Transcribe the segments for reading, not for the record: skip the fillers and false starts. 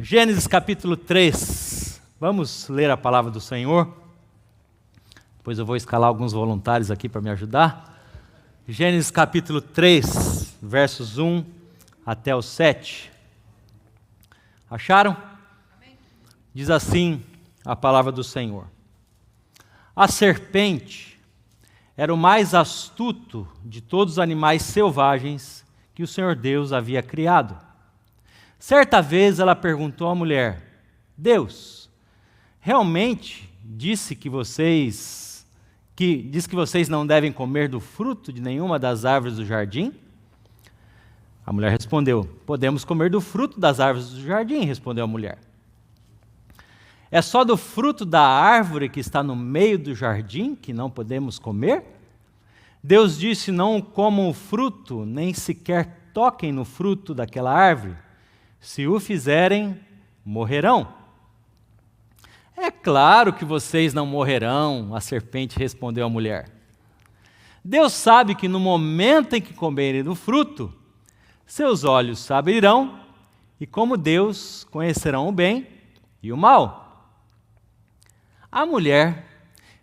Gênesis capítulo 3. Vamos ler a palavra do Senhor. Depois eu vou escalar alguns voluntários aqui para me ajudar. Gênesis capítulo 3, versos 1 até o 7. Acharam? Diz assim a palavra do Senhor. A serpente era o mais astuto de todos os animais selvagens que o Senhor Deus havia criado. Certa vez ela perguntou à mulher: Deus, realmente disse que vocês não devem comer do fruto de nenhuma das árvores do jardim? A mulher respondeu: podemos comer do fruto das árvores do jardim, respondeu a mulher. É só do fruto da árvore que está no meio do jardim que não podemos comer? Deus disse: não comam o fruto, nem sequer toquem no fruto daquela árvore. Se o fizerem, morrerão. É claro que vocês não morrerão, a serpente respondeu à mulher. Deus sabe que no momento em que comerem do fruto, seus olhos se abrirão e, como Deus, conhecerão o bem e o mal. A mulher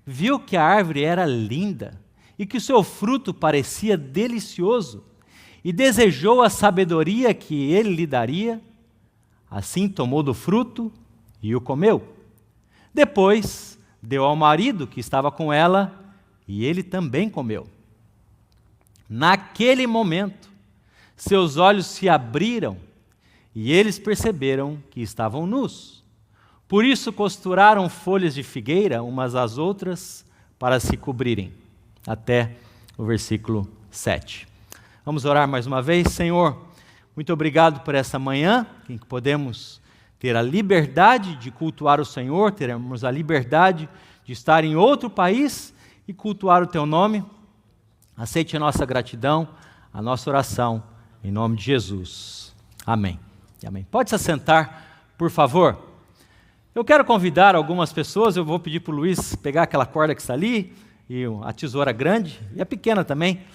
viu que a árvore era linda e que o seu fruto parecia delicioso e desejou a sabedoria que ele lhe daria. Assim tomou do fruto e o comeu. Depois deu ao marido que estava com ela e ele também comeu. Naquele momento, seus olhos se abriram e eles perceberam que estavam nus. Por isso costuraram folhas de figueira umas às outras para se cobrirem. Até o versículo 7. Vamos orar mais uma vez. Senhor, muito obrigado por essa manhã, em que podemos ter a liberdade de cultuar o Senhor, teremos a liberdade de estar em outro país e cultuar o Teu nome. Aceite a nossa gratidão, a nossa oração, em nome de Jesus. Amém. Amém. Pode se assentar, por favor. Eu quero convidar algumas pessoas, eu vou pedir para o Luiz pegar aquela corda que está ali, e a tesoura grande, e a pequena também.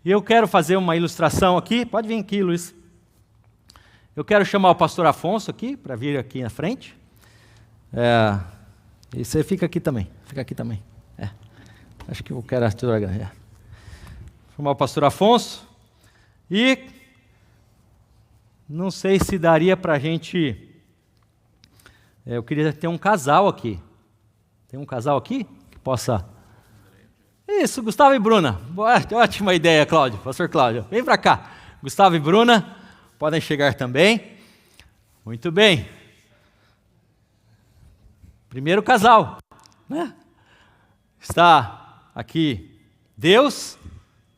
E eu quero fazer uma ilustração aqui. Pode vir aqui, Luiz. Eu quero chamar o pastor Afonso aqui, para vir aqui na frente. E você fica aqui também. Fica aqui também. Acho que eu quero a tesoura grande. Chamar o pastor Afonso. E não sei se daria para a gente... eu queria ter um casal aqui. Tem um casal aqui que possa... Isso, Gustavo e Bruna. Ótima ideia, Cláudio. Pastor Cláudio, vem para cá. Gustavo e Bruna, podem chegar também. Muito bem. Primeiro casal, né? Está aqui Deus,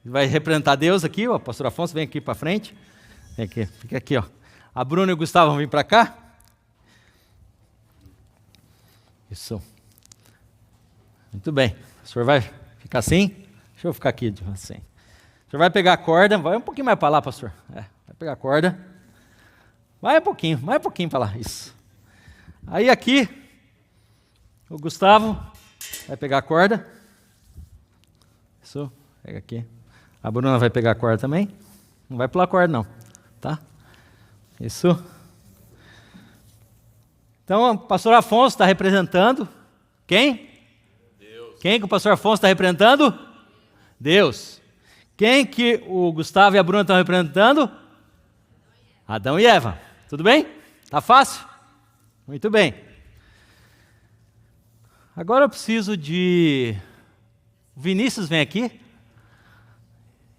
vai representar Deus aqui. O pastor Afonso vem aqui para frente. Vem aqui, fica aqui, ó. A Bruna e o Gustavo vão vir para cá. Isso. Muito bem. O senhor vai ficar assim? Deixa eu ficar aqui assim. O senhor vai pegar a corda, vai um pouquinho mais para lá, pastor. Vai pegar a corda. Vai um pouquinho para lá. Isso. Aí aqui, o Gustavo vai pegar a corda. Isso, pega aqui. A Bruna vai pegar a corda também. Não vai pular a corda não, tá? Isso. Então, o pastor Afonso está representando quem? Quem que o pastor Afonso está representando? Deus. Quem que o Gustavo e a Bruna estão representando? Adão e Eva. Tudo bem? Tá fácil? Muito bem. Agora eu preciso de... O Vinícius vem aqui.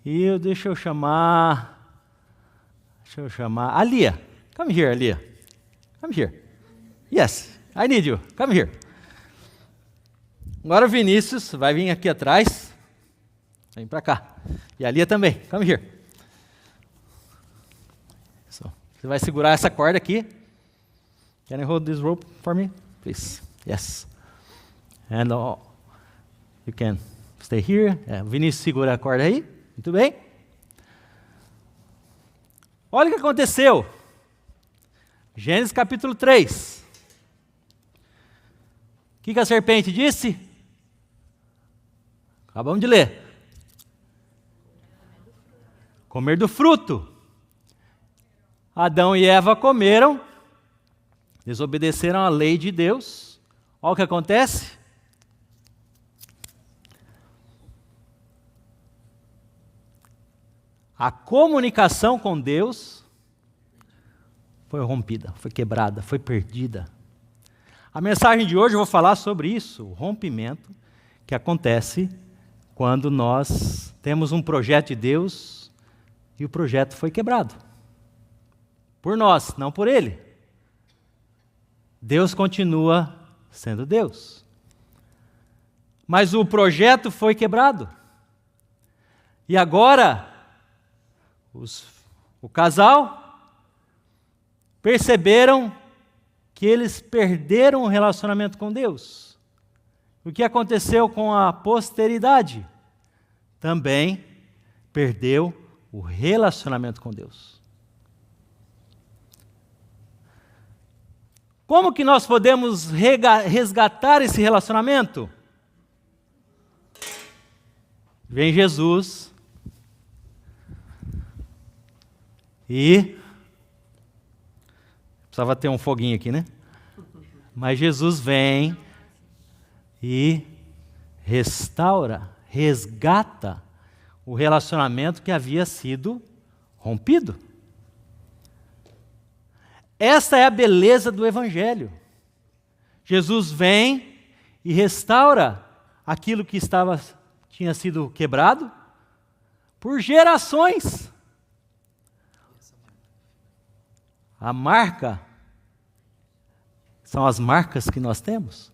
E deixa eu chamar a Lia. Come here, Lia. Come here. Yes, I need you. Come here. Agora o Vinícius vai vir aqui atrás. Vem para cá. E a Lia também. Come here. So, você vai segurar essa corda aqui. Can you hold this rope for me, please? Yes. And you can stay here. O Vinícius segura a corda aí. Muito bem. Olha o que aconteceu. Gênesis capítulo 3. O que a serpente disse? Acabamos de ler. Comer do fruto. Adão e Eva comeram desobedeceram a lei de Deus. Olha o que acontece. A comunicação com Deus foi rompida, foi quebrada, foi perdida. A mensagem de hoje eu vou falar sobre isso, o rompimento que acontece quando nós temos um projeto de Deus e o projeto foi quebrado. Por nós, não por Ele. Deus continua sendo Deus. Mas o projeto foi quebrado. E agora, o casal perceberam que eles perderam o relacionamento com Deus. O que aconteceu com a posteridade? Também perdeu o relacionamento com Deus. Como que nós podemos resgatar esse relacionamento? Vem Jesus e precisava ter um foguinho aqui, né? Mas Jesus vem e restaura, resgata o relacionamento que havia sido rompido. Esta é a beleza do Evangelho. Jesus vem e restaura aquilo que tinha sido quebrado por gerações. A marca são as marcas que nós temos.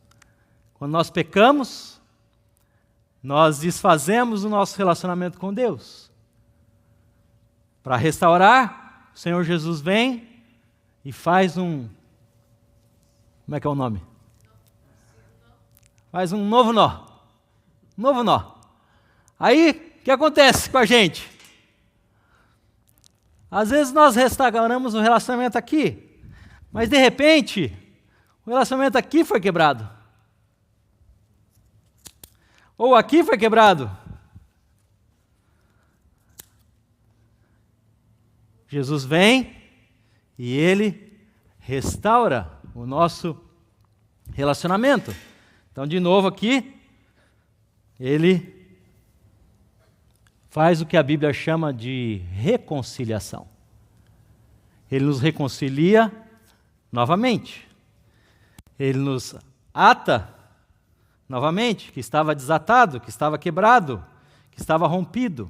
Quando nós pecamos, nós desfazemos o nosso relacionamento com Deus. Para restaurar, o Senhor Jesus vem e faz como é que é o nome? Faz um novo nó. Novo nó. Aí, o que acontece com a gente? Às vezes nós restauramos o relacionamento aqui, mas de repente, o relacionamento aqui foi quebrado. Ou aqui foi quebrado. Jesus vem e Ele restaura o nosso relacionamento. Então, de novo aqui, Ele faz o que a Bíblia chama de reconciliação. Ele nos reconcilia novamente. Ele nos ata novamente, que estava desatado, que estava quebrado, que estava rompido.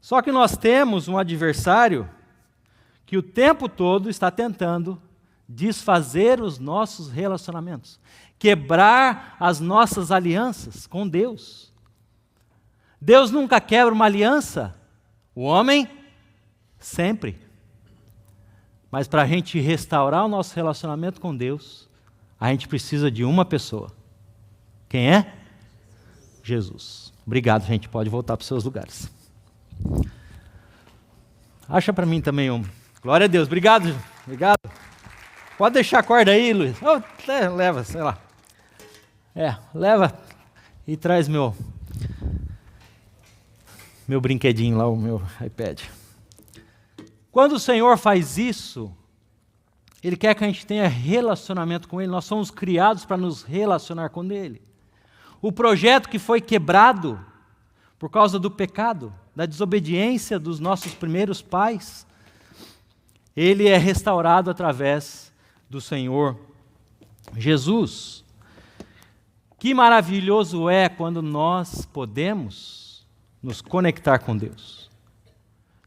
Só que nós temos um adversário que o tempo todo está tentando desfazer os nossos relacionamentos, quebrar as nossas alianças com Deus. Deus nunca quebra uma aliança, o homem sempre. Mas para a gente restaurar o nosso relacionamento com Deus, a gente precisa de uma pessoa. Quem é? Jesus. Obrigado, gente. Pode voltar para os seus lugares. Acha para mim também um. Glória a Deus. Obrigado. Obrigado. Pode deixar a corda aí, Luiz. Leva, sei lá. Leva e traz meu brinquedinho lá, o meu iPad. Quando o Senhor faz isso, Ele quer que a gente tenha relacionamento com Ele. Nós somos criados para nos relacionar com Ele. O projeto que foi quebrado por causa do pecado, da desobediência dos nossos primeiros pais, ele é restaurado através do Senhor Jesus. Que maravilhoso é quando nós podemos nos conectar com Deus,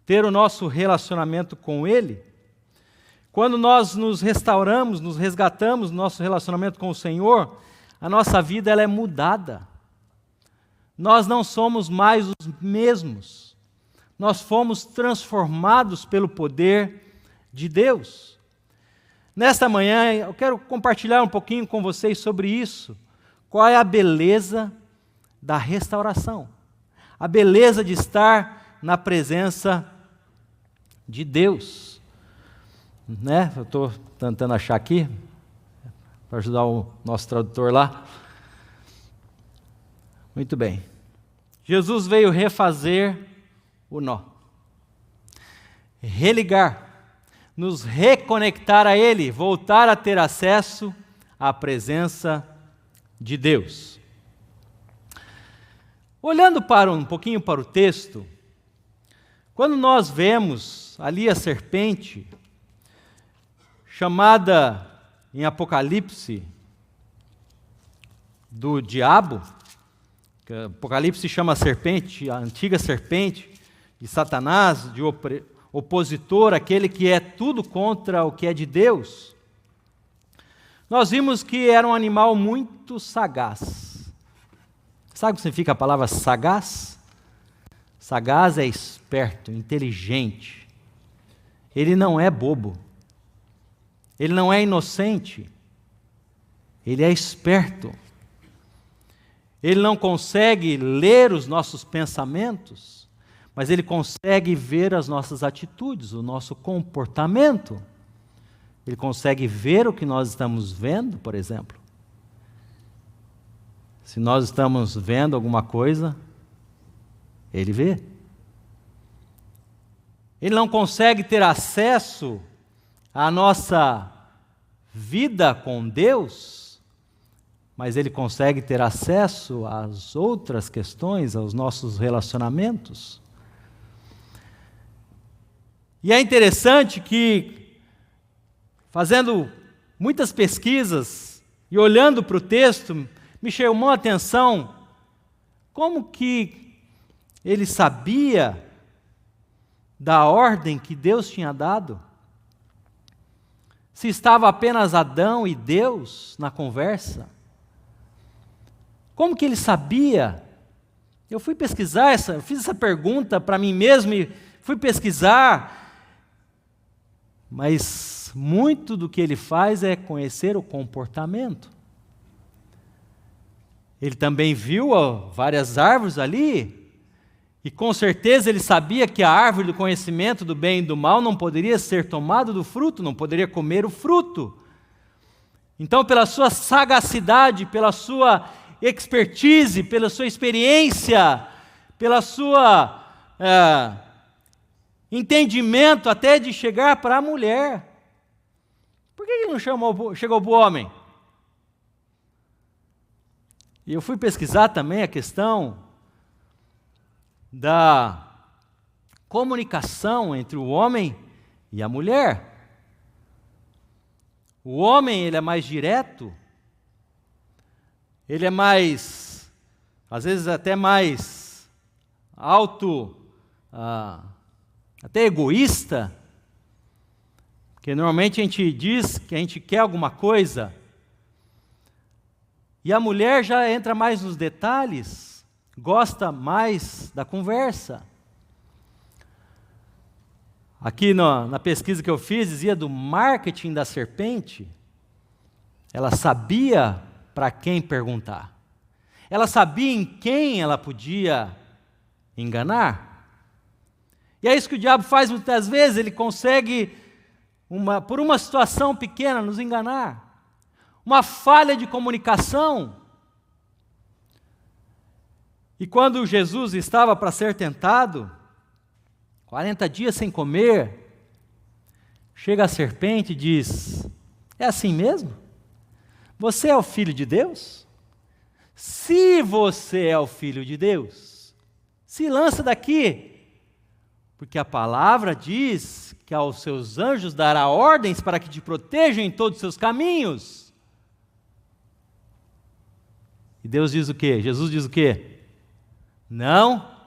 ter o nosso relacionamento com Ele. Quando nós nos restauramos, nos resgatamos no nosso relacionamento com o Senhor, a nossa vida ela é mudada. Nós não somos mais os mesmos. Nós fomos transformados pelo poder de Deus. Nesta manhã, eu quero compartilhar um pouquinho com vocês sobre isso. Qual é a beleza da restauração? A beleza de estar na presença de Deus. Eu estou tentando achar aqui, para ajudar o nosso tradutor lá. Muito bem. Jesus veio refazer o nó, religar nos reconectar a Ele, voltar a ter acesso à presença de Deus. Olhando um pouquinho para o texto, quando nós vemos ali a serpente, chamada em Apocalipse do diabo, que Apocalipse chama a serpente, a antiga serpente, de Satanás, de opositor, aquele que é tudo contra o que é de Deus, nós vimos que era um animal muito sagaz. Sabe o que significa a palavra sagaz? Sagaz é esperto, inteligente. Ele não é bobo. Ele não é inocente. Ele é esperto. Ele não consegue ler os nossos pensamentos, mas ele consegue ver as nossas atitudes, o nosso comportamento. Ele consegue ver o que nós estamos vendo, por exemplo. Se nós estamos vendo alguma coisa, ele vê. Ele não consegue ter acesso à nossa vida com Deus, mas ele consegue ter acesso às outras questões, aos nossos relacionamentos. E é interessante que, fazendo muitas pesquisas e olhando para o texto, me chamou a atenção como que ele sabia da ordem que Deus tinha dado. Se estava apenas Adão e Deus na conversa. Como que ele sabia? Eu fui pesquisar, fiz essa pergunta para mim mesmo e fui pesquisar. Mas muito do que ele faz é conhecer o comportamento. Ele também viu várias árvores ali, e com certeza ele sabia que a árvore do conhecimento do bem e do mal não poderia ser tomada do fruto, não poderia comer o fruto. Então, pela sua sagacidade, pela sua expertise, pela sua experiência, pela sua entendimento até de chegar para a mulher. Por que ele não chegou para o homem? E eu fui pesquisar também a questão da comunicação entre o homem e a mulher. O homem, ele é mais direto, ele é mais, às vezes até mais até egoísta, porque normalmente a gente diz que a gente quer alguma coisa, e a mulher já entra mais nos detalhes, gosta mais da conversa. Aqui na pesquisa que eu fiz, dizia do marketing da serpente. Ela sabia para quem perguntar. Ela sabia em quem ela podia enganar. E é isso que o diabo faz muitas vezes, ele consegue, por uma situação pequena, nos enganar. Uma falha de comunicação. E quando Jesus estava para ser tentado, 40 dias sem comer, chega a serpente e diz: é assim mesmo? Você é o Filho de Deus? Se você é o Filho de Deus, se lança daqui, porque a palavra diz que aos seus anjos dará ordens para que te protejam em todos os seus caminhos. E Deus diz o quê? Jesus diz o quê? Não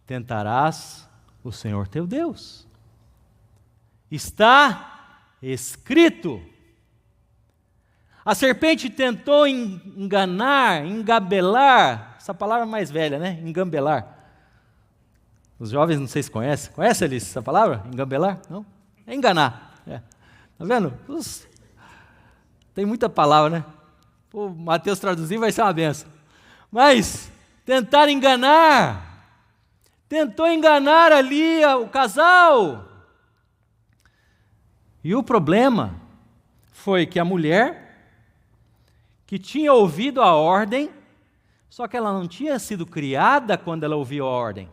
tentarás o Senhor teu Deus. Está escrito. A serpente tentou enganar, engabelar, essa palavra mais velha, né? Engambelar. Os jovens não sei se conhecem. Conhece, Alice, essa palavra? Engambelar? Não? É enganar. É. Tá vendo? Tem muita palavra, né? O Mateus traduzir vai ser uma benção. Mas tentar enganar. Tentou enganar ali o casal. E o problema foi que a mulher, que tinha ouvido a ordem, só que ela não tinha sido criada quando ela ouviu a ordem.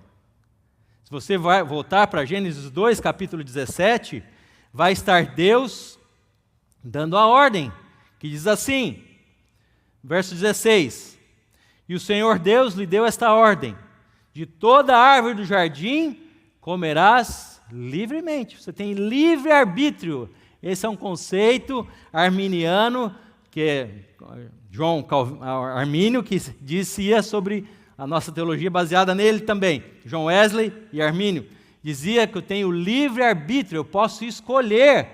Se você vai voltar para Gênesis 2, capítulo 17, vai estar Deus dando a ordem, que diz assim, verso 16: E o Senhor Deus lhe deu esta ordem: de toda árvore do jardim comerás livremente. Você tem livre-arbítrio. Esse é um conceito arminiano, que é João Armínio, que dizia sobre a nossa teologia, baseada nele também. John Wesley e Armínio dizia que eu tenho livre-arbítrio, eu posso escolher.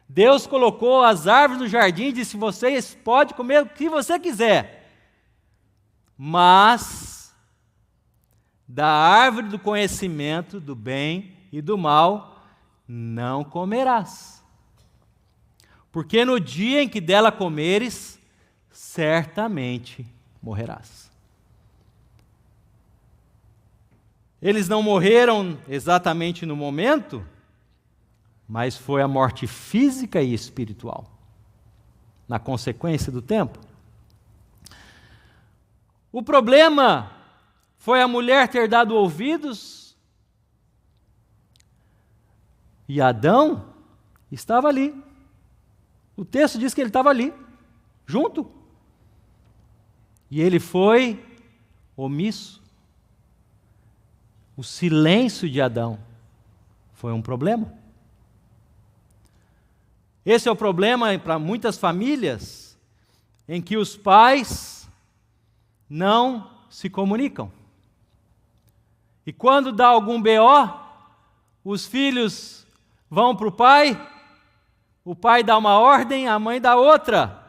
Deus colocou as árvores no jardim e disse: vocês podem comer o que você quiser, mas da árvore do conhecimento do bem e do mal não comerás, porque no dia em que dela comeres, certamente morrerás. Eles não morreram exatamente no momento, mas foi a morte física e espiritual, na consequência do tempo. O problema foi a mulher ter dado ouvidos, e Adão estava ali. O texto diz que ele estava ali, junto. E ele foi omisso. O silêncio de Adão foi um problema. Esse é o problema para muitas famílias, em que os pais não se comunicam. E quando dá algum BO, os filhos vão para o pai dá uma ordem, a mãe dá outra.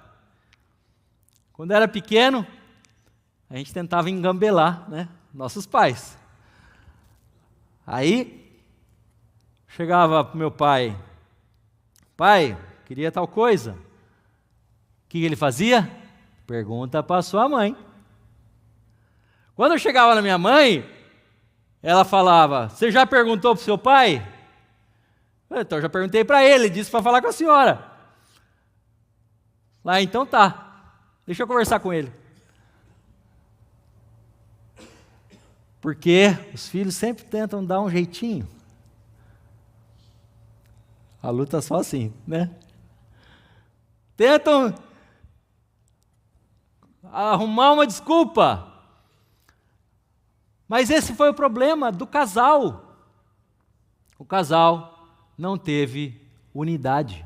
Quando era pequeno, a gente tentava engambelar, né, nossos pais. Aí, chegava para o meu pai: pai, queria tal coisa. O que ele fazia? Pergunta para a sua mãe. Quando eu chegava na minha mãe, ela falava: você já perguntou para o seu pai? Então eu já perguntei para ele, disse para falar com a senhora. Lá, então tá, deixa eu conversar com ele. Porque os filhos sempre tentam dar um jeitinho. A luta é só assim, né? Tentam arrumar uma desculpa. Mas esse foi o problema do casal. O casal não teve unidade.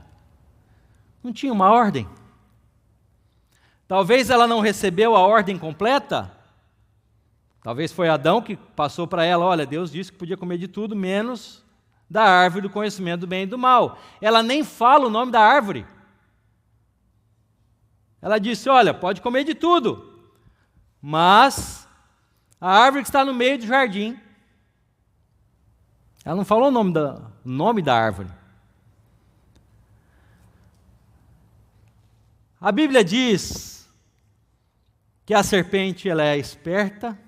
Não tinha uma ordem. Talvez ela não recebeu a ordem completa. Talvez foi Adão que passou para ela: olha, Deus disse que podia comer de tudo, menos da árvore do conhecimento do bem e do mal. Ela nem fala o nome da árvore. Ela disse: olha, pode comer de tudo, mas a árvore que está no meio do jardim. Ela não falou o nome da árvore. A Bíblia diz que a serpente ela é esperta,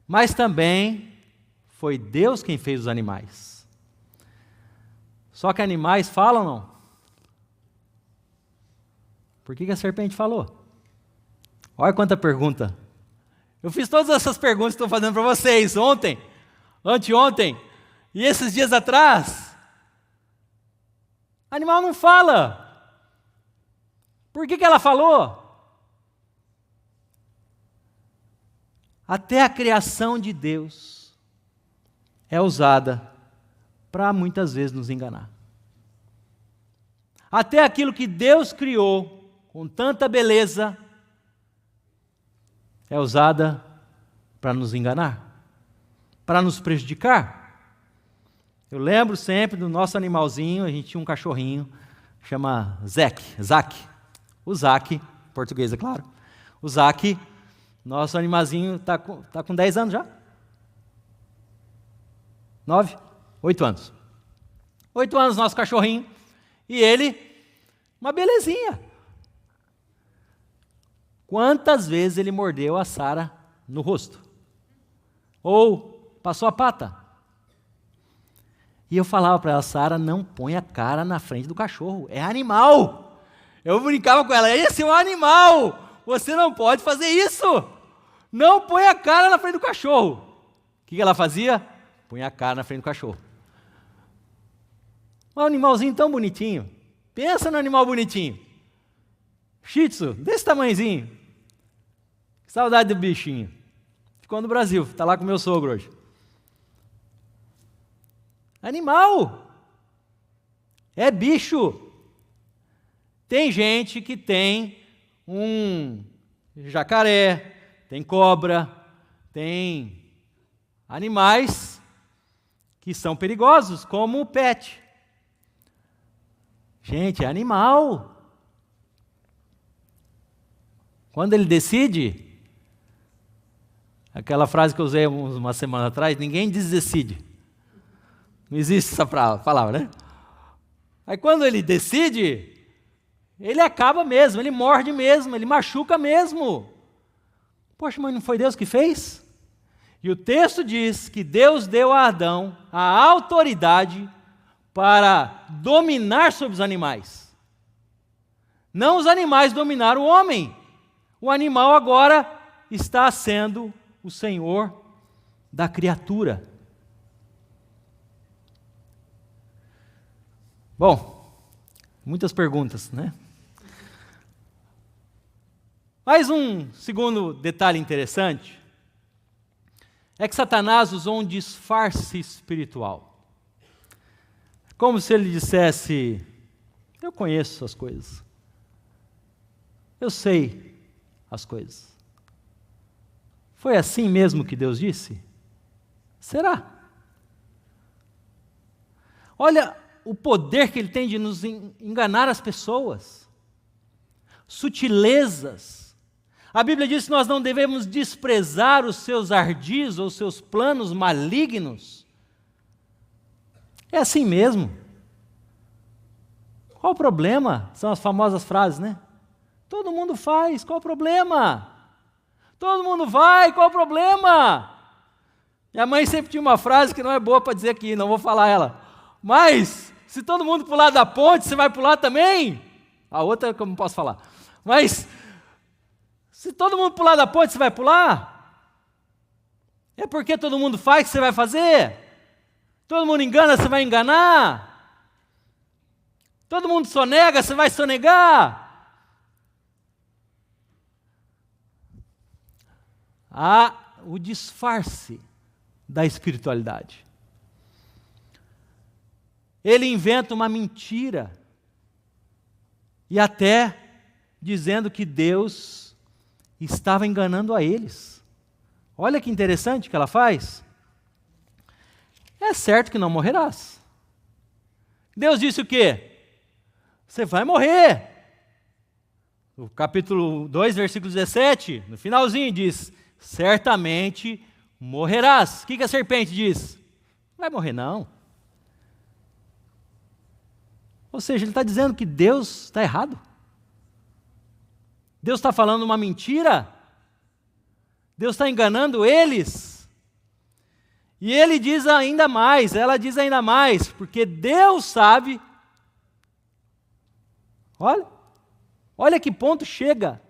mas também foi Deus quem fez os animais. Só que animais falam, não? Por que a serpente falou? Olha quanta pergunta. Eu fiz todas essas perguntas que estou fazendo para vocês ontem, anteontem e esses dias atrás. Animal não fala. Por que ela falou? Até a criação de Deus é usada para muitas vezes nos enganar. Até aquilo que Deus criou com tanta beleza é usada para nos enganar, para nos prejudicar. Eu lembro sempre do nosso animalzinho. A gente tinha um cachorrinho, chama Zac. O Zac, português é claro. O Zac, nosso animalzinho, está com 10 anos já? 9? 8 anos. 8 anos nosso cachorrinho. E ele, uma belezinha. Quantas vezes ele mordeu a Sara no rosto? Ou passou a pata? E eu falava para ela: Sara, não põe a cara na frente do cachorro, é animal. Eu brincava com ela: esse é um animal, você não pode fazer isso. Não põe a cara na frente do cachorro. O que ela fazia? Põe a cara na frente do cachorro. Um animalzinho tão bonitinho. Pensa no animal bonitinho. Shih Tzu, desse tamanhozinho. Que saudade do bichinho. Ficou no Brasil, está lá com meu sogro hoje. Animal. É bicho. Tem gente que tem um jacaré, tem cobra, tem animais que são perigosos, como o pet. Gente, é animal. Quando ele decide, aquela frase que eu usei uma semana atrás, ninguém decide. Não existe essa palavra, né? Aí quando ele decide, ele acaba mesmo, ele morde mesmo, ele machuca mesmo. Poxa, mas não foi Deus que fez? E o texto diz que Deus deu a Adão a autoridade para dominar sobre os animais. Não os animais dominaram o homem. O animal agora está sendo o senhor da criatura. Bom, muitas perguntas, né? Mais um segundo detalhe interessante é que Satanás usou um disfarce espiritual. Como se ele dissesse: eu conheço as coisas. Eu sei as coisas. Foi assim mesmo que Deus disse? Será? Olha o poder que ele tem de nos enganar as pessoas. Sutilezas. A Bíblia diz que nós não devemos desprezar os seus ardis ou os seus planos malignos. É assim mesmo. Qual o problema? São as famosas frases, né? Todo mundo faz, qual o problema? Todo mundo vai, qual o problema? Minha mãe sempre tinha uma frase que não é boa para dizer aqui, não vou falar ela. Mas, se todo mundo pular da ponte, você vai pular também? A outra que eu não posso falar. Mas, se todo mundo pular da ponte, você vai pular? É porque todo mundo faz que você vai fazer? Todo mundo engana, você vai enganar? Todo mundo sonega, você vai sonegar? Há o disfarce da espiritualidade. Ele inventa uma mentira e até dizendo que Deus estava enganando a eles. Olha que interessante que ela faz. É certo que não morrerás. Deus disse o quê? Você vai morrer. No capítulo 2, versículo 17, no finalzinho diz: certamente morrerás. O que a serpente diz? Não vai morrer não. Ou seja, ele está dizendo que Deus está errado. Deus está falando uma mentira. Deus está enganando eles. E ele diz ainda mais, ela diz ainda mais, porque Deus sabe. Olha que ponto chega.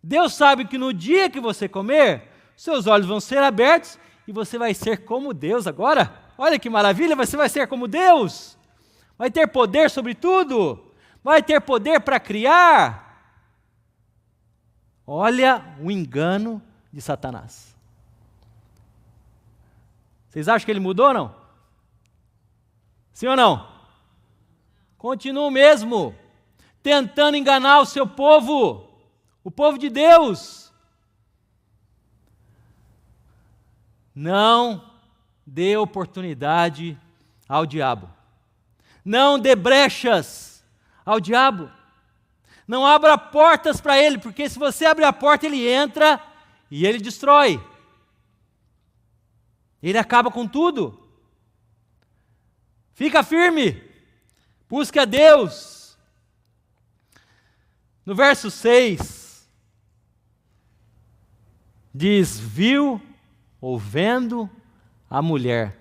Deus sabe que no dia que você comer, seus olhos vão ser abertos e você vai ser como Deus agora. Olha que maravilha, você vai ser como Deus. Vai ter poder sobre tudo. Vai ter poder para criar. Olha o engano de Satanás. Vocês acham que ele mudou ou não? Sim ou não? Continua o mesmo, tentando enganar o seu povo, o povo de Deus. Não dê oportunidade ao diabo. Não dê brechas ao diabo. Não abra portas para ele, porque se você abrir a porta, ele entra e ele destrói. Ele acaba com tudo. Fica firme. Busque a Deus. No verso 6, diz: viu, ou vendo a mulher,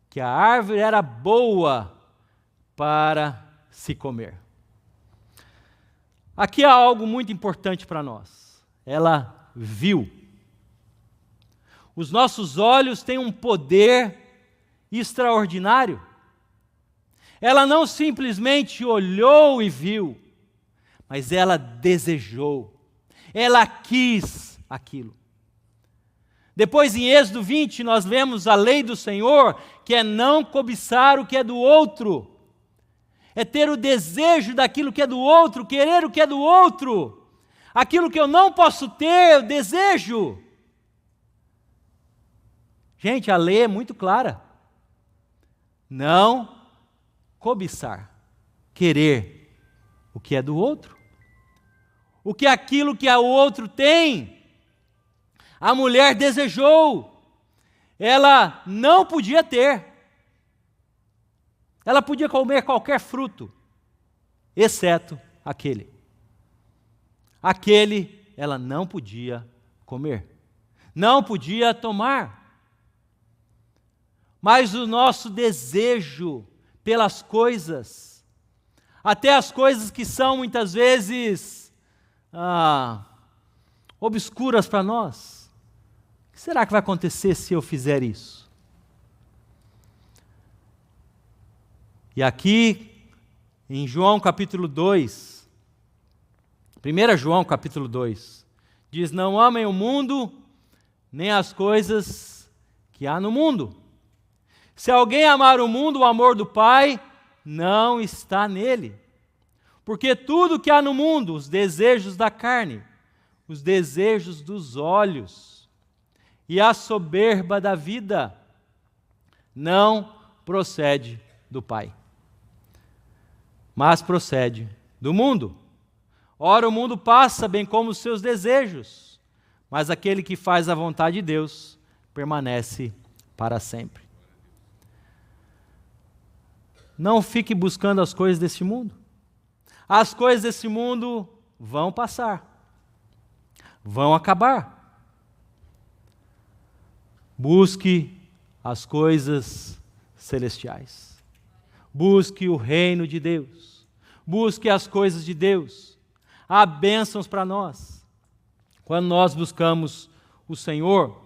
que a árvore era boa para se comer. Aqui há algo muito importante para nós. Ela viu. Os nossos olhos têm um poder extraordinário. Ela não simplesmente olhou e viu, mas ela desejou, ela quis aquilo. Depois, em Êxodo 20, nós vemos a lei do Senhor, que é não cobiçar o que é do outro, é ter o desejo daquilo que é do outro, querer o que é do outro, aquilo que eu não posso ter, eu desejo. Gente, a lei é muito clara. Não cobiçar, querer o que é do outro. O que aquilo que o outro tem, a mulher desejou, ela não podia ter. Ela podia comer qualquer fruto, exceto aquele. Aquele ela não podia comer, não podia tomar. Mas o nosso desejo pelas coisas, até as coisas que são muitas vezes obscuras para nós. O que será que vai acontecer se eu fizer isso? E aqui, em João capítulo 2, 1 João capítulo 2, diz: não amem o mundo, nem as coisas que há no mundo. Se alguém amar o mundo, o amor do Pai não está nele. Porque tudo que há no mundo, os desejos da carne, os desejos dos olhos e a soberba da vida, não procede do Pai, mas procede do mundo. Ora, o mundo passa, bem como os seus desejos, mas aquele que faz a vontade de Deus permanece para sempre. Não fique buscando as coisas deste mundo. As coisas desse mundo vão passar, vão acabar. Busque as coisas celestiais. Busque o reino de Deus. Busque as coisas de Deus. Há bênçãos para nós quando nós buscamos o Senhor.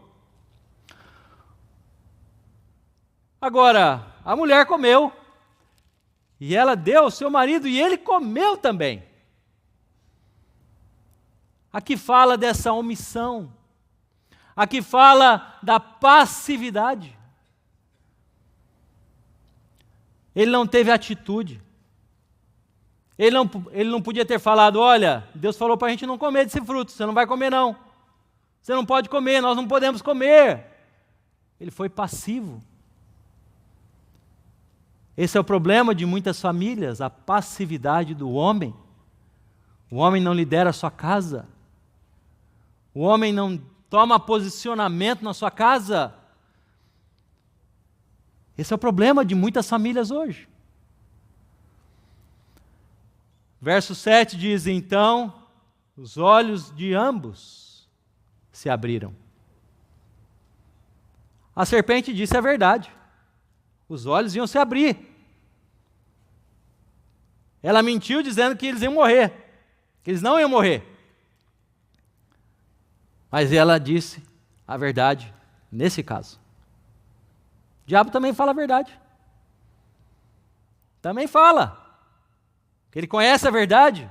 Agora, a mulher comeu. E ela deu ao seu marido e ele comeu também. Aqui fala dessa omissão. Aqui fala da passividade. Ele não teve atitude. Ele não podia ter falado: olha, Deus falou para a gente não comer desse fruto, você não vai comer não. Você não pode comer, nós não podemos comer. Ele foi passivo. Esse é o problema de muitas famílias, a passividade do homem. O homem não lidera a sua casa. O homem não toma posicionamento na sua casa. Esse é o problema de muitas famílias hoje. Verso 7 diz: então, os olhos de ambos se abriram. A serpente disse a verdade. Os olhos iam se abrir. Ela mentiu dizendo que eles iam morrer, que eles não iam morrer. Mas ela disse a verdade nesse caso. O diabo também fala a verdade. Também fala. Que ele conhece a verdade.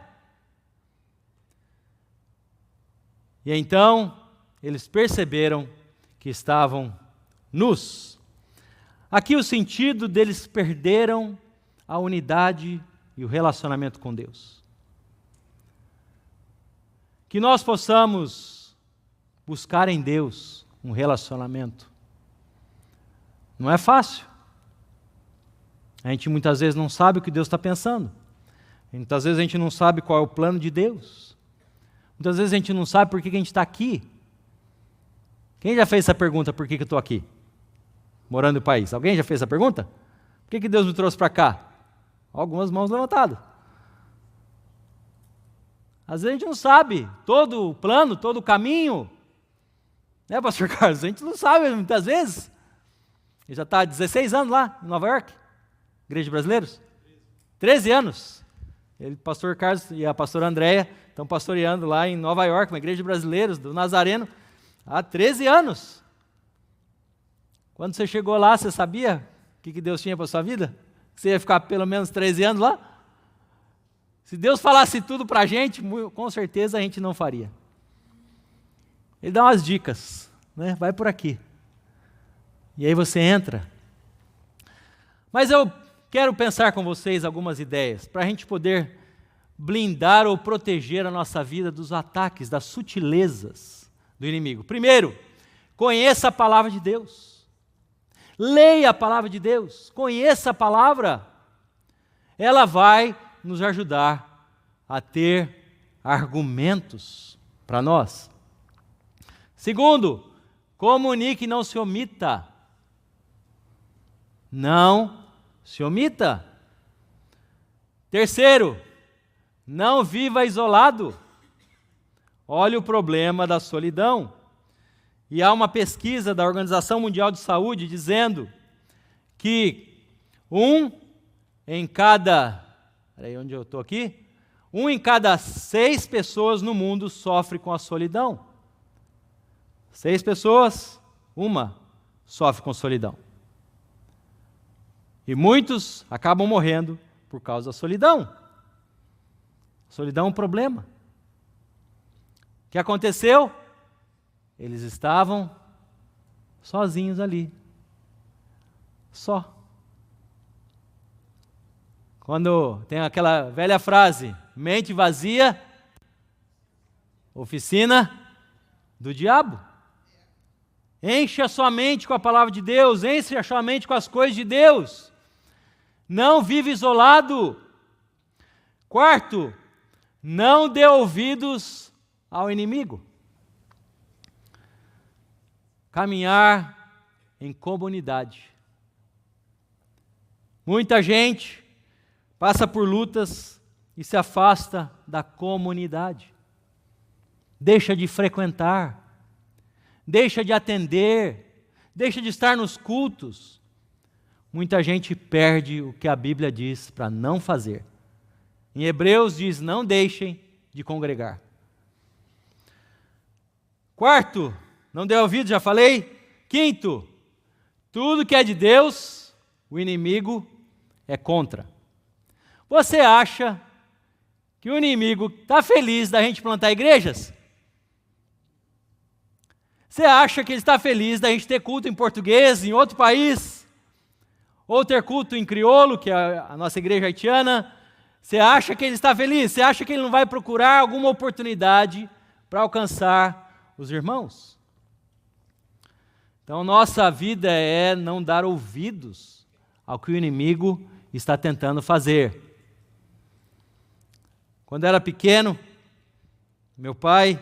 E então, eles perceberam que estavam nus. Aqui o sentido deles perderam a unidade e o relacionamento com Deus. Que nós possamos buscar em Deus um relacionamento. Não é fácil. A gente muitas vezes não sabe o que Deus está pensando. Muitas vezes a gente não sabe qual é o plano de Deus. Muitas vezes a gente não sabe por que a gente está aqui. Quem já fez essa pergunta, por que eu estou aqui? Morando no país. Alguém já fez essa pergunta? Por que Deus me trouxe para cá? Algumas mãos levantadas. Às vezes a gente não sabe todo o plano, todo o caminho. Né, pastor Carlos? A gente não sabe muitas vezes. Ele já está há 16 anos lá, em Nova York. Igreja de Brasileiros. 13 anos. Ele, pastor Carlos e a pastora Andréia estão pastoreando lá em Nova York, uma igreja de brasileiros, do Nazareno, há 13 anos. Quando você chegou lá, você sabia o que Deus tinha para a sua vida? Você ia ficar pelo menos 13 anos lá? Se Deus falasse tudo para a gente, com certeza a gente não faria. Ele dá umas dicas, né? Vai por aqui. E aí você entra. Mas eu quero pensar com vocês algumas ideias, para a gente poder blindar ou proteger a nossa vida dos ataques, das sutilezas do inimigo. Primeiro, conheça a palavra de Deus. Leia a palavra de Deus. Conheça a palavra. Ela vai nos ajudar a ter argumentos para nós. Segundo, comunique e não se omita. Não se omita. Terceiro, não viva isolado. Olha o problema da solidão. E há uma pesquisa da Organização Mundial de Saúde dizendo que em cada 6 pessoas no mundo sofre com a solidão. 6 pessoas, uma sofre com solidão. E muitos acabam morrendo por causa da solidão. Solidão é um problema. O que aconteceu? Eles estavam sozinhos ali. Só. Quando tem aquela velha frase, mente vazia, oficina do diabo. Enche a sua mente com a palavra de Deus, enche a sua mente com as coisas de Deus. Não vive isolado. Quarto, não dê ouvidos ao inimigo. Caminhar em comunidade. Muita gente passa por lutas e se afasta da comunidade. Deixa de frequentar, deixa de atender, deixa de estar nos cultos. Muita gente perde o que a Bíblia diz para não fazer. Em Hebreus diz, não deixem de congregar. Quarto, não dê ouvido, já falei. Quinto, tudo que é de Deus, o inimigo é contra. Você acha que o inimigo está feliz da gente plantar igrejas? Você acha que ele está feliz da gente ter culto em português, em outro país? Ou ter culto em crioulo, que é a nossa igreja haitiana? Você acha que ele está feliz? Você acha que ele não vai procurar alguma oportunidade para alcançar os irmãos? Então, nossa vida é não dar ouvidos ao que o inimigo está tentando fazer. Quando eu era pequeno, meu pai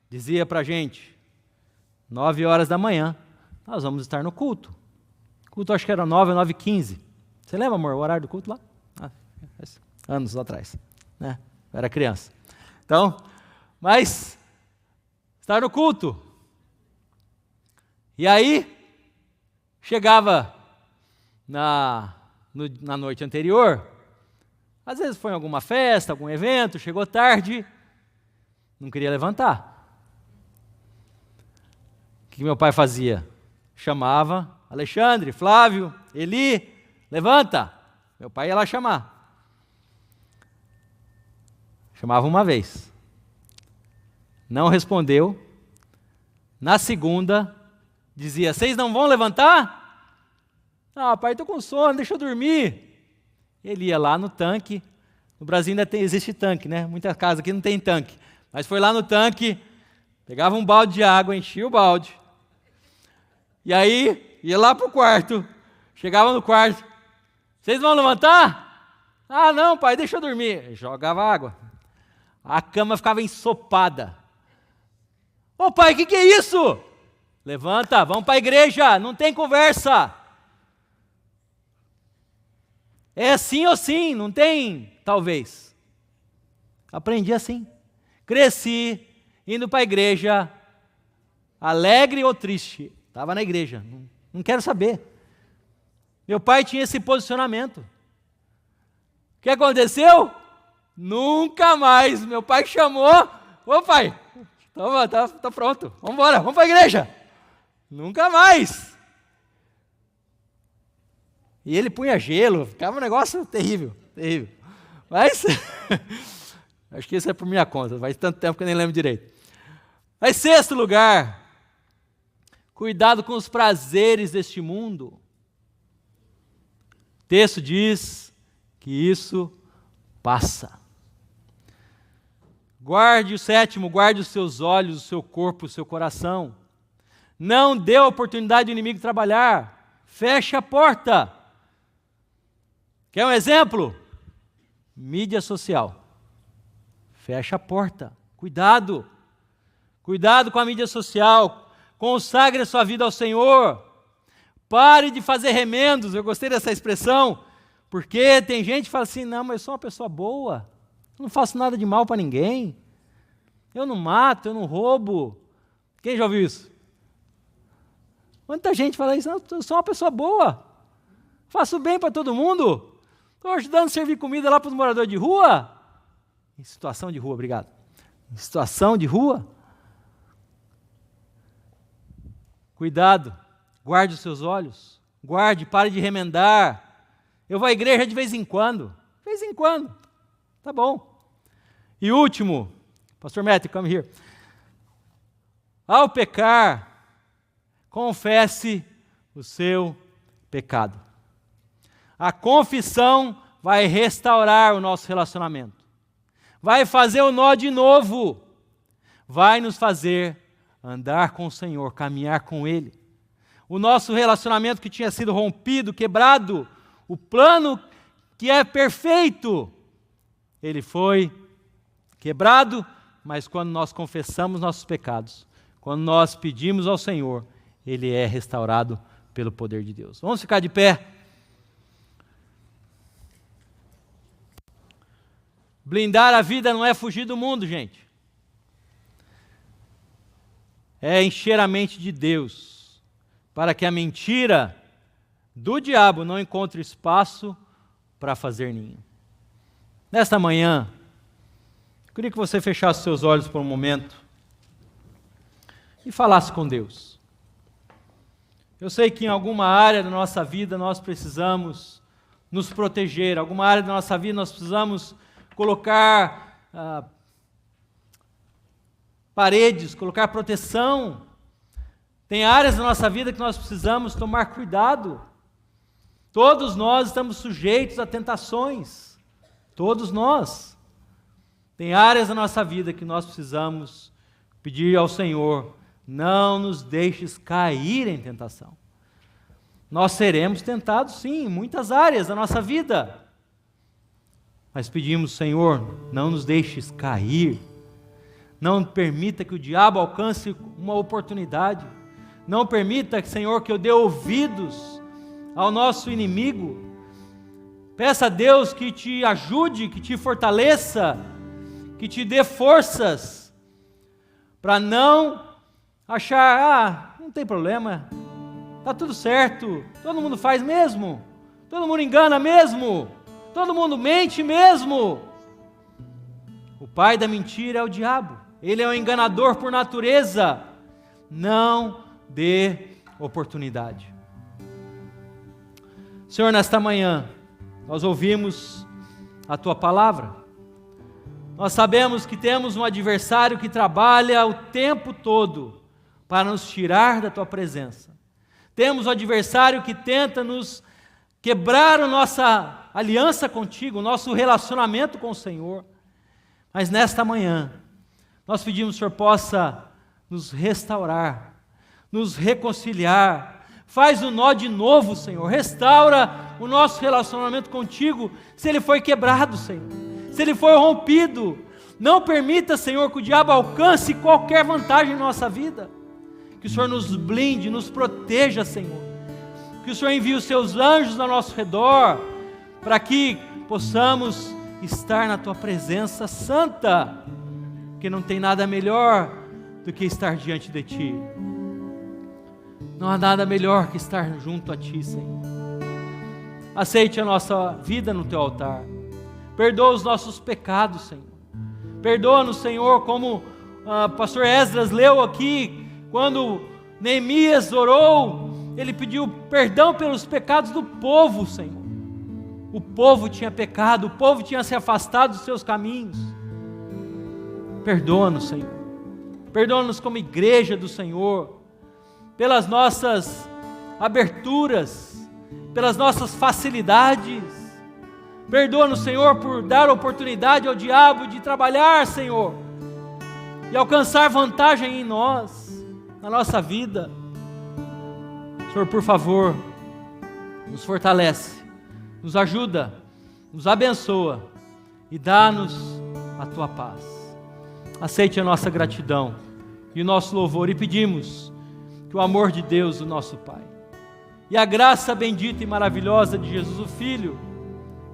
dizia para a gente, 9 horas da manhã, nós vamos estar no culto. O culto acho que era 9 ou 9h15. Você lembra, amor, o horário do culto lá? Anos lá atrás, né? Eu era criança. Então, mas, estar no culto. E aí, chegava na noite anterior, às vezes foi em alguma festa, algum evento, chegou tarde, não queria levantar. O que meu pai fazia? Chamava, Alexandre, Flávio, Eli, levanta. Meu pai ia lá chamar. Chamava uma vez. Não respondeu. Na segunda, dizia, vocês não vão levantar? Ah, pai, estou com sono, deixa eu dormir. Ele ia lá no tanque. No Brasil ainda existe tanque, né? Muitas casas aqui não tem tanque. Mas foi lá no tanque, pegava um balde de água, enchia o balde. E aí, ia lá para o quarto. Chegava no quarto. Vocês vão levantar? Ah, não, pai, deixa eu dormir. Jogava água. A cama ficava ensopada. Ô pai, o que é isso? Levanta, vamos para a igreja, não tem conversa. É sim ou sim, não tem talvez. Aprendi assim. Cresci, indo para a igreja, alegre ou triste. Estava na igreja, não quero saber. Meu pai tinha esse posicionamento. O que aconteceu? Nunca mais. Meu pai chamou. Ô pai, tá pronto. Vamos embora, vamos para a igreja. Nunca mais. E ele punha gelo, ficava um negócio terrível, terrível. Mas, acho que isso é por minha conta, faz tanto tempo que eu nem lembro direito. Mas, sexto lugar, cuidado com os prazeres deste mundo. O texto diz que isso passa. Guarde os seus olhos, o seu corpo, o seu coração. Não dê a oportunidade do inimigo trabalhar. Feche a porta. Quer um exemplo? Mídia social. Fecha a porta. Cuidado. Cuidado com a mídia social. Consagre a sua vida ao Senhor. Pare de fazer remendos. Eu gostei dessa expressão. Porque tem gente que fala assim, não, mas eu sou uma pessoa boa. Eu não faço nada de mal para ninguém. Eu não mato, eu não roubo. Quem já ouviu isso? Muita gente fala isso, não, eu sou uma pessoa boa. Faço bem para todo mundo. Estou ajudando a servir comida lá para os moradores de rua. Em situação de rua, obrigado. Em situação de rua. Cuidado, guarde os seus olhos. Guarde, pare de remendar. Eu vou à igreja de vez em quando. De vez em quando. Tá bom. E último, Pastor Matthew, come here. Ao pecar, confesse o seu pecado. A confissão vai restaurar o nosso relacionamento. Vai fazer o nó de novo. Vai nos fazer andar com o Senhor, caminhar com Ele. O nosso relacionamento que tinha sido rompido, quebrado, o plano que é perfeito, ele foi quebrado, mas quando nós confessamos nossos pecados, quando nós pedimos ao Senhor, ele é restaurado pelo poder de Deus. Vamos ficar de pé. Blindar a vida não é fugir do mundo, gente. É encher a mente de Deus, para que a mentira do diabo não encontre espaço para fazer ninho. Nesta manhã, eu queria que você fechasse seus olhos por um momento e falasse com Deus. Eu sei que em alguma área da nossa vida nós precisamos nos proteger, alguma área da nossa vida nós precisamos colocar paredes, colocar proteção. Tem áreas da nossa vida que nós precisamos tomar cuidado. Todos nós estamos sujeitos a tentações. Todos nós. Tem áreas da nossa vida que nós precisamos pedir ao Senhor, não nos deixes cair em tentação. Nós seremos tentados, sim, em muitas áreas da nossa vida. Mas pedimos, Senhor, não nos deixes cair. Não permita que o diabo alcance uma oportunidade. Não permita, Senhor, que eu dê ouvidos ao nosso inimigo. Peça a Deus que te ajude, que te fortaleça, que te dê forças para não achar, não tem problema, está tudo certo, todo mundo faz mesmo, todo mundo engana mesmo, todo mundo mente mesmo. O pai da mentira é o diabo, ele é um enganador por natureza. Não dê oportunidade. Senhor, nesta manhã, nós ouvimos a Tua palavra. Nós sabemos que temos um adversário que trabalha o tempo todo para nos tirar da Tua presença. Temos um adversário que tenta nos quebrar a nossa aliança contigo, o nosso relacionamento com o Senhor. Mas nesta manhã, nós pedimos que o Senhor possa nos restaurar, nos reconciliar. Faz o nó de novo, Senhor. Restaura o nosso relacionamento contigo, se ele foi quebrado, Senhor. Se ele foi rompido. Não permita, Senhor, que o diabo alcance qualquer vantagem em nossa vida. Que o Senhor nos blinde, nos proteja, Senhor. Que o Senhor envie os seus anjos ao nosso redor, para que possamos estar na Tua presença santa, porque não tem nada melhor do que estar diante de Ti. Não há nada melhor que estar junto a Ti, Senhor. Aceite a nossa vida no Teu altar. Perdoa os nossos pecados, Senhor. Perdoa-nos, Senhor, como o pastor Esdras leu aqui, quando Neemias orou ele pediu perdão pelos pecados do povo, Senhor. O povo tinha pecado, o povo tinha se afastado dos seus caminhos. Perdoa-nos, Senhor. Perdoa-nos como igreja do Senhor, pelas nossas aberturas, pelas nossas facilidades. Perdoa-nos, Senhor, por dar oportunidade ao diabo de trabalhar, Senhor, e alcançar vantagem em nós, na nossa vida. Senhor, por favor, nos fortalece, nos ajuda, nos abençoa e dá-nos a Tua paz. Aceite a nossa gratidão e o nosso louvor, e pedimos que o amor de Deus, o nosso Pai, e a graça bendita e maravilhosa de Jesus, o Filho,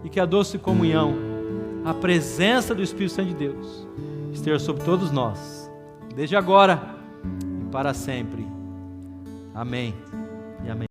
e que a doce comunhão, a presença do Espírito Santo de Deus, esteja sobre todos nós, desde agora e para sempre. Amém e amém.